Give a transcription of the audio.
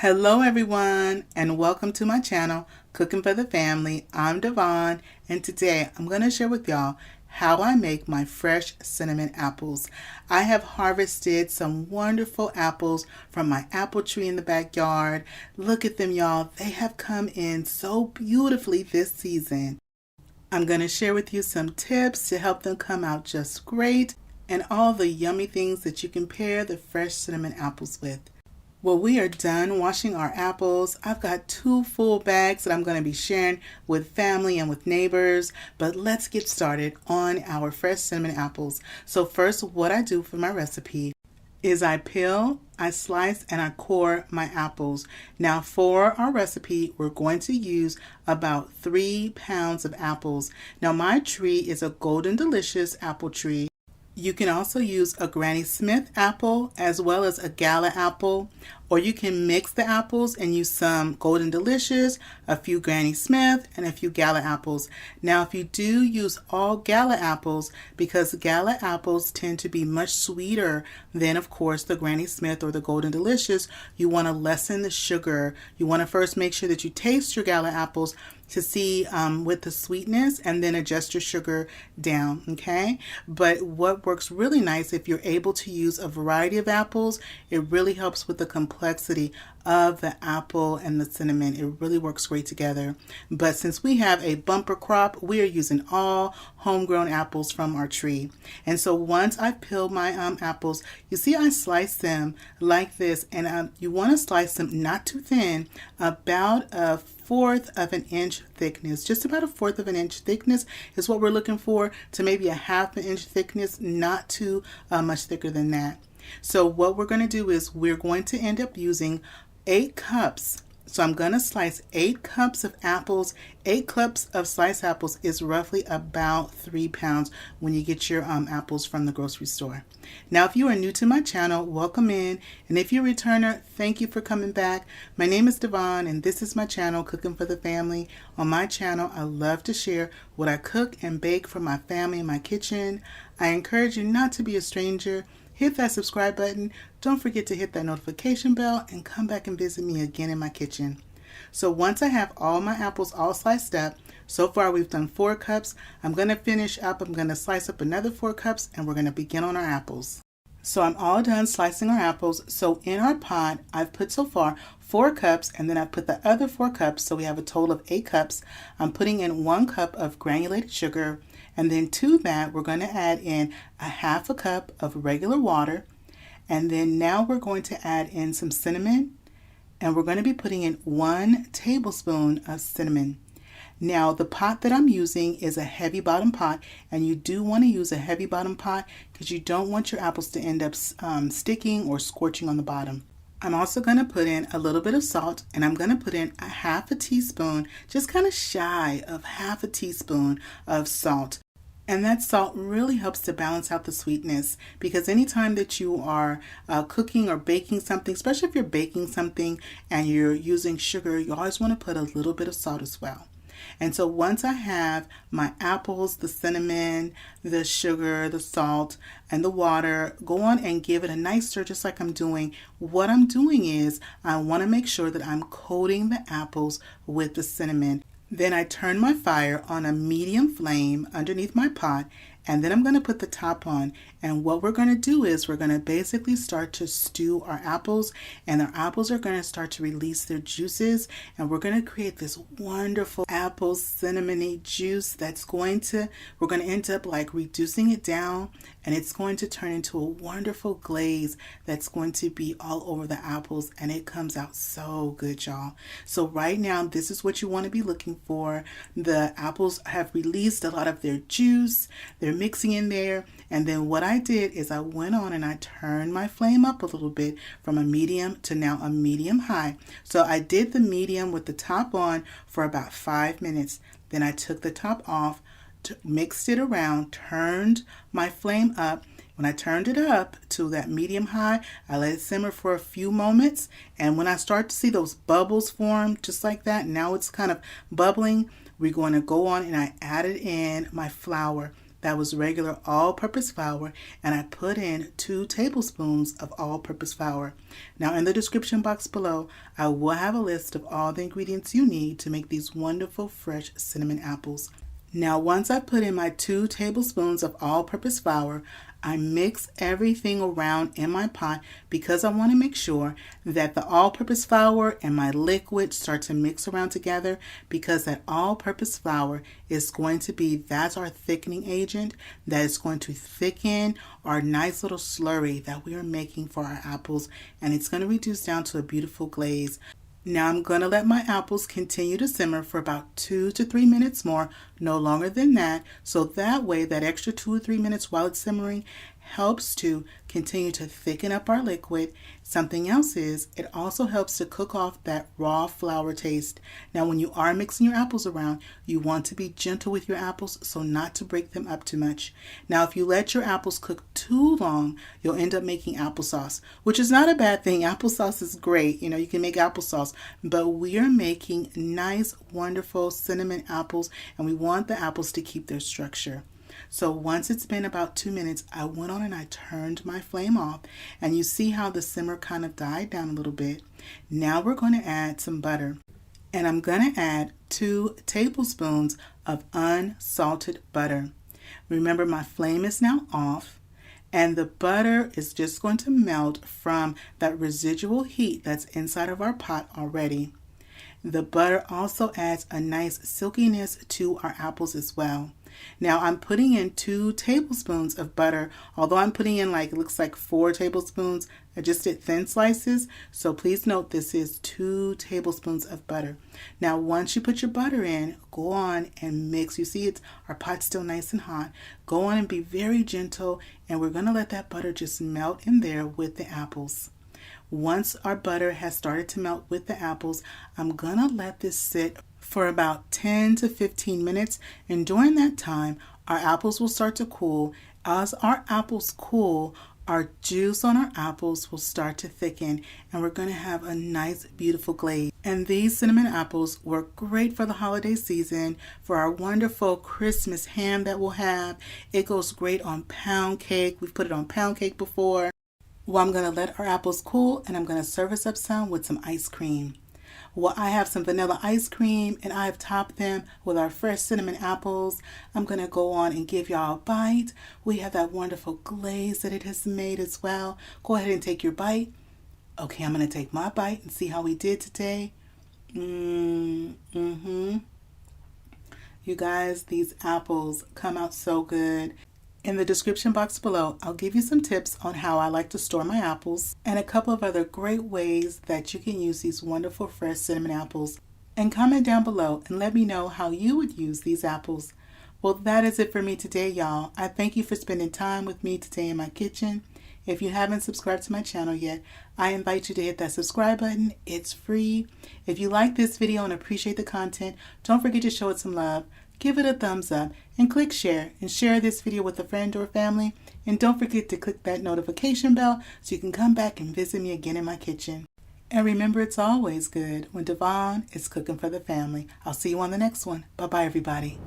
Hello everyone and welcome to my channel, Cooking for the Family. I'm Dyvonne and today I'm going to share with y'all how I make my fresh cinnamon apples. I have harvested some wonderful apples from my apple tree in the backyard. Look at them y'all, they have come in so beautifully this season. I'm going to share with you some tips to help them come out just great and all the yummy things that you can pair the fresh cinnamon apples with. Well, we are done washing our apples. I've got 2 full bags that I'm going to be sharing with family and with neighbors, but let's get started on our fresh cinnamon apples. So first, what I do for my recipe is I peel, I slice, and I core my apples. Now for our recipe, we're going to use about 3 pounds of apples. Now my tree is a Golden Delicious apple tree. You can also use a Granny Smith apple as well as a Gala apple, or you can mix the apples and use some Golden Delicious, a few Granny Smith, and a few Gala apples. Now if you do use all Gala apples, because Gala apples tend to be much sweeter than of course the Granny Smith or the Golden Delicious, you want to lessen the sugar. You want to first make sure that you taste your Gala apples to see with the sweetness and then adjust your sugar down, okay? But what works really nice, if you're able to use a variety of apples, it really helps with the complexity of the apple and the cinnamon. It really works great together. But since we have a bumper crop, we are using all homegrown apples from our tree. And so once I've peeled my apples, you see I slice them like this, and you want to slice them not too thin, about a 1/4 of an inch thickness. Just about a 1/4 of an inch thickness is what we're looking for, to maybe a 1/2 inch thickness, not too much thicker than that. So what we're going to do is we're going to end up using 8 cups. So I'm going to slice 8 cups of apples. 8 cups of sliced apples is roughly about 3 pounds when you get your apples from the grocery store. Now, if you are new to my channel, welcome in. And if you're a returner, thank you for coming back. My name is Dyvonne and this is my channel, Cooking for the Family. On my channel, I love to share what I cook and bake for my family in my kitchen. I encourage you not to be a stranger. Hit that subscribe button. Don't forget to hit that notification bell and come back and visit me again in my kitchen. So once I have all my apples all sliced up, so far we've done 4 cups. I'm going to finish up. I'm going to slice up another 4 cups and we're going to begin on our apples. So I'm all done slicing our apples. So in our pot, I've put so far 4 cups and then I put the other 4 cups. So we have a total of 8 cups. I'm putting in 1 cup of granulated sugar. And then to that, we're going to add in a 1/2 cup of regular water. And then now we're going to add in some cinnamon. And we're going to be putting in 1 tablespoon of cinnamon. Now the pot that I'm using is a heavy bottom pot, and you do want to use a heavy bottom pot because you don't want your apples to end up sticking or scorching on the bottom. I'm also going to put in a little bit of salt, and I'm going to put in a 1/2 teaspoon, just kind of shy of 1/2 teaspoon of salt. And that salt really helps to balance out the sweetness, because anytime that you are cooking or baking something, especially if you're baking something and you're using sugar, you always want to put a little bit of salt as well. And so once I have my apples, the cinnamon, the sugar, the salt, and the water, go on and give it a nice stir just like I'm doing. What I'm doing is I want to make sure that I'm coating the apples with the cinnamon. Then I turn my fire on a medium flame underneath my pot, and then I'm going to put the top on. And what we're going to do is we're going to basically start to stew our apples, and our apples are going to start to release their juices, and we're going to create this wonderful apple cinnamony juice that's we're going to end up like reducing it down, and it's going to turn into a wonderful glaze that's going to be all over the apples, and it comes out so good, y'all. So right now, this is what you want to be looking for. The apples have released a lot of their juice. They're mixing in there, and then what I did is I went on and I turned my flame up a little bit from a medium to now a medium high. So I did the medium with the top on for about 5 minutes. Then I took the top off, mixed it around, turned my flame up. When I turned it up to that medium high, I let it simmer for a few moments, and when I start to see those bubbles form just like that, now it's kind of bubbling, we're going to go on and I added in my flour. that was regular all-purpose flour, and I put in 2 tablespoons of all-purpose flour. Now in the description box below, I will have a list of all the ingredients you need to make these wonderful fresh cinnamon apples. Now once I put in my 2 tablespoons of all-purpose flour, I mix everything around in my pot because I want to make sure that the all-purpose flour and my liquid start to mix around together, because that all-purpose flour is going to be, that's our thickening agent that is going to thicken our nice little slurry that we are making for our apples, and it's going to reduce down to a beautiful glaze. Now I'm going to let my apples continue to simmer for about 2 to 3 minutes more, no longer than that, so that way that extra 2 or 3 minutes while it's simmering helps to continue to thicken up our liquid. Something else is, it also helps to cook off that raw flour taste. Now when you are mixing your apples around, you want to be gentle with your apples so not to break them up too much. Now if you let your apples cook too long, you'll end up making applesauce, which is not a bad thing. Applesauce is great. You know, you can make applesauce, but we are making nice, wonderful cinnamon apples, and we want the apples to keep their structure. So once it's been about 2 minutes, I went on and I turned my flame off, and you see how the simmer kind of died down a little bit. Now we're going to add some butter, and I'm going to add 2 tablespoons of unsalted butter. Remember, my flame is now off, and the butter is just going to melt from that residual heat that's inside of our pot already. The butter also adds a nice silkiness to our apples as well. Now I'm putting in 2 tablespoons of butter, although I'm putting in it looks like 4 tablespoons. I just did thin slices, so please note this is 2 tablespoons of butter. Now once you put your butter in, go on and mix. You see our pot's still nice and hot. Go on and be very gentle, and we're going to let that butter just melt in there with the apples. Once our butter has started to melt with the apples, I'm going to let this sit for about 10 to 15 minutes, and during that time our apples will start to cool. As our apples cool, our juice on our apples will start to thicken, and we're going to have a nice beautiful glaze. And these cinnamon apples work great for the holiday season, for our wonderful Christmas ham that we'll have. It goes great on pound cake. We've put it on pound cake before. Well, I'm going to let our apples cool, and I'm going to service up some with some ice cream. Well, I have some vanilla ice cream, and I've topped them with our fresh cinnamon apples. I'm going to go on and give y'all a bite. We have that wonderful glaze that it has made as well. Go ahead and take your bite. Okay, I'm going to take my bite and see how we did today. You guys, these apples come out so good. In the description box below, I'll give you some tips on how I like to store my apples, and a couple of other great ways that you can use these wonderful fresh cinnamon apples. And comment down below and let me know how you would use these apples. Well, that is it for me today, y'all. I thank you for spending time with me today in my kitchen. If you haven't subscribed to my channel yet, I invite you to hit that subscribe button. It's free. If you like this video and appreciate the content, don't forget to show it some love. Give it a thumbs up and click share, and share this video with a friend or family. And don't forget to click that notification bell so you can come back and visit me again in my kitchen. And remember, it's always good when Dyvonne is cooking for the family. I'll see you on the next one. Bye-bye, everybody.